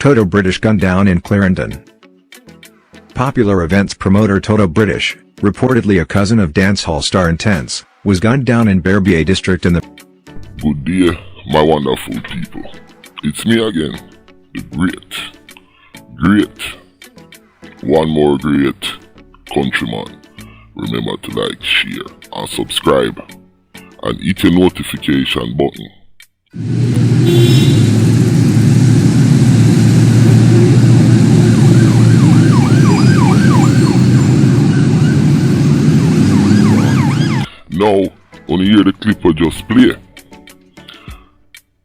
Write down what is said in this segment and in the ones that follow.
Toto British gunned down in Clarendon. Popular events promoter Toto British, reportedly a cousin of dancehall star Intense, was gunned down in Berbier district in the... Good day, my wonderful people. It's me again, the great, one more great countryman. Remember to like, share, and subscribe, and hit your notification button. Now, only hear the clip I just play.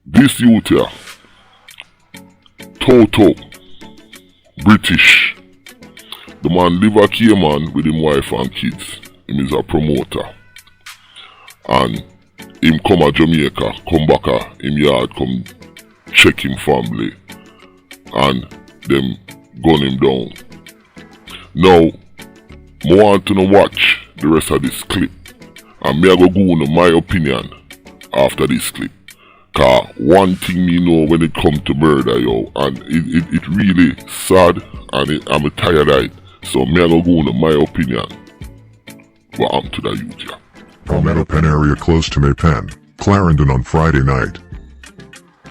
This youth here, Toto, British. The man live a Cayman with him wife and kids. Him is a promoter. And him come a Jamaica, come back a him yard, come check him family. And them gun him down. Now, I want to watch the rest of this clip. And me I go on my opinion after this clip. Cause one thing me know when it come to murder, yo, and it really sad and I'm tired of it. So me I go on my opinion. But I'm to the youth, yeah. Palmetto Pen area close to Maypen, Clarendon on Friday night.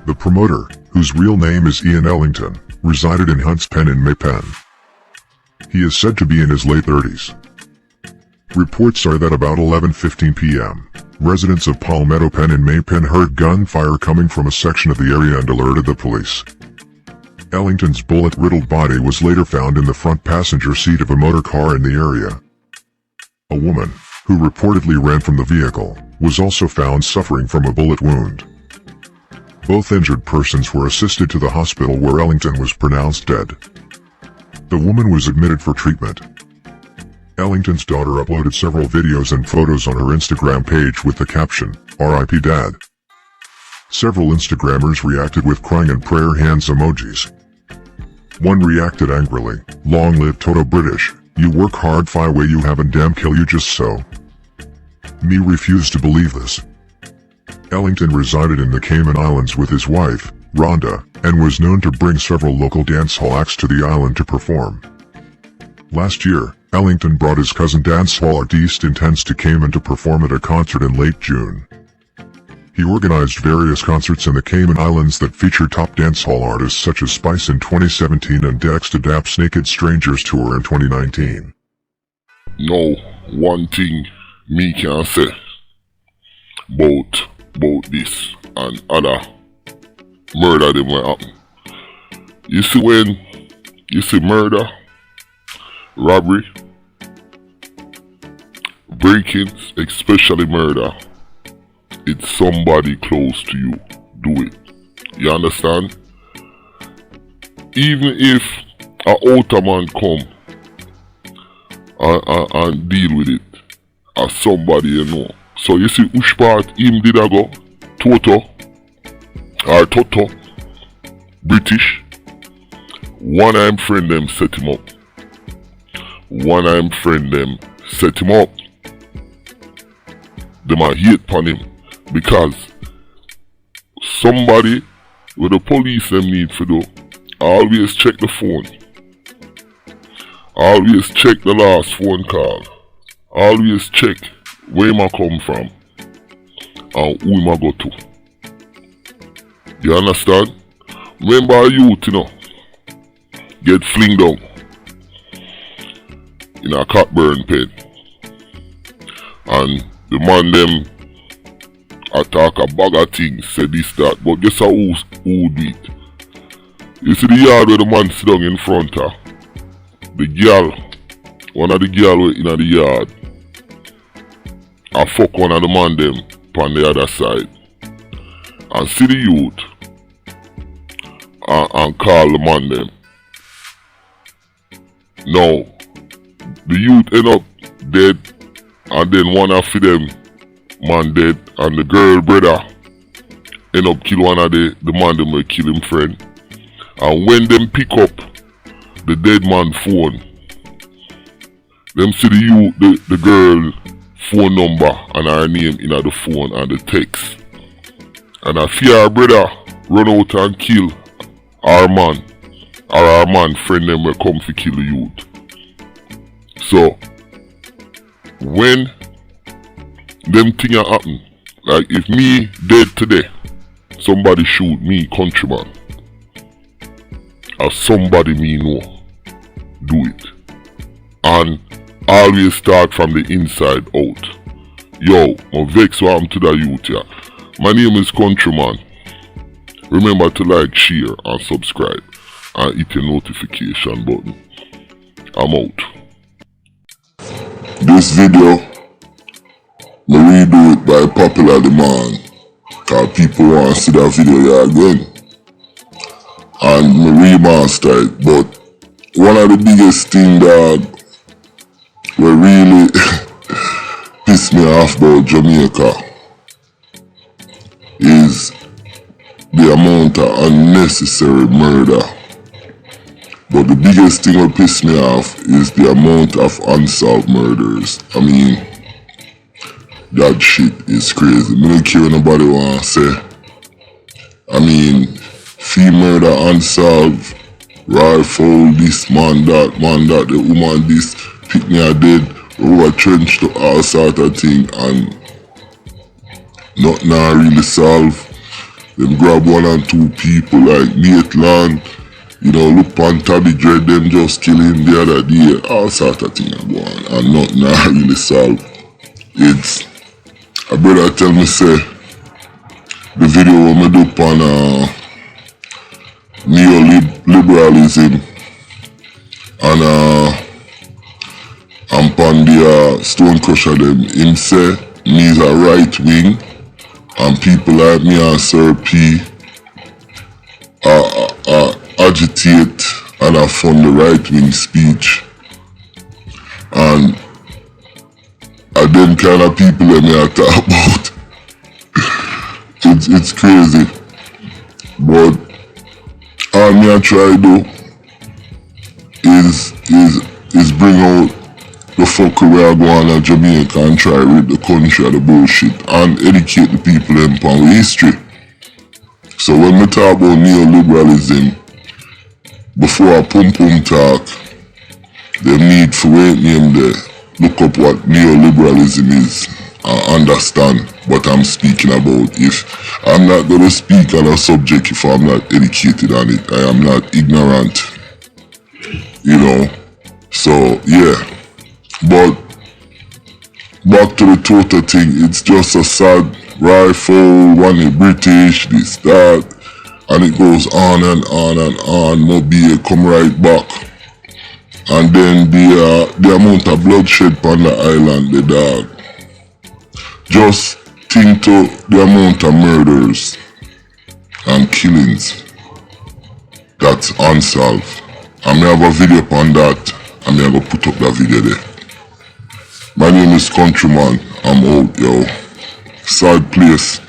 The promoter, whose real name is Ian Ellington, resided in Hunts Pen in Maypen. He is said to be in his late 30s. Reports are that about 11:15 p.m., residents of Palmetto Pen in Maypen heard gunfire coming from a section of the area and alerted the police. Ellington's bullet-riddled body was later found in the front passenger seat of a motor car in the area. A woman, who reportedly ran from the vehicle, was also found suffering from a bullet wound. Both injured persons were assisted to the hospital where Ellington was pronounced dead. The woman was admitted for treatment. Ellington's daughter uploaded several videos and photos on her Instagram page with the caption, "R.I.P. Dad." Several Instagrammers reacted with crying and prayer hands emojis. One reacted angrily, "Long live Toto British, you work hard fi way you haven't damn kill you just so." Me refused to believe this. Ellington resided in the Cayman Islands with his wife, Rhonda, and was known to bring several local dancehall acts to the island to perform. Last year, Ellington brought his cousin dancehall artiste Intense to Cayman to perform at a concert in late June. He organized various concerts in the Cayman Islands that featured top dancehall artists such as Spice in 2017 and Dex to Dap's Naked Strangers Tour in 2019. Now, one thing me can say about this and other murder that might happen. You see when you see murder, robbery, break-ins, especially murder, it's somebody close to you do it. You understand? Even if a outer man come and deal with it, as somebody you know. So you see which part him did I go? Toto British. One of him friend them set him up. Them a hate upon him because somebody with the police them need to do, always check the phone, always check the last phone call, always check where him a come from and who him a go to. You understand? Remember a youth, you know, get fling down in a Cockburn pen and the man them attack a bag of things, say this, that, but guess who do it? You see the yard where the man sit down in front of the girl, one of the girl in the yard, I fuck one of the man them on the other side, and see the youth and call the man them. Now, the youth end up dead, and then one of them man dead, and the girl brother end up kill one of the man them will kill him friend. And when them pick up the dead man phone, them see the girl phone number and her name in the phone and the text. And I fear her brother run out and kill our man or our man friend them will come to kill the youth. So when them thing a happen, like if me dead today, somebody shoot me countryman, or somebody me know, do it. And always start from the inside out. Yo, my vex what happened to the youth here. My name is Countryman. Remember to like, share and subscribe and hit your notification button. I'm out. This video, me redo it by popular demand, cause people want to see that video here again. And me remaster it, but one of the biggest thing that will really piss me off about Jamaica is the amount of unnecessary murder. But the biggest thing that piss me off is the amount of unsolved murders. I mean, that shit is crazy. Me don't care what nobody want to say. I mean, fee murder unsolved, rifle, this man, that, the woman, this, pick me a dead, over trench to all sort of thing, and nothing really solve. Them grab 1 or 2 people like Maitland, you know, look on Tabby Dread, them just killing the other day, all sort of thing go on, and nothing really solve. It's, a brother tell me say, the video I made up on neoliberalism and upon the stone crusher them, him say me is a right wing and people like me and Sir P agitate and I fund the right wing speech, and them kind of people that me I talk about. It's crazy, but all me I try do is bring out the fuckery we are going on in Jamaica and try to rid the country of the bullshit and educate the people in upon history. So when we talk about neoliberalism, before I pum talk, they need for wait name there, look up what neoliberalism is and understand what I'm speaking about. If I'm not going to speak on a subject if I'm not educated on it, I am not ignorant, you know. So yeah, but back to the Toto thing, it's just a sad rifle, one in British, this, that, and it goes on and on and on. Mobile come right back. And then the amount of bloodshed on the island, the dog. Just think to the amount of murders and killings that's unsolved. I may have a video upon that, and I go put up that video there. My name is Countryman, I'm out, yo. Sad place.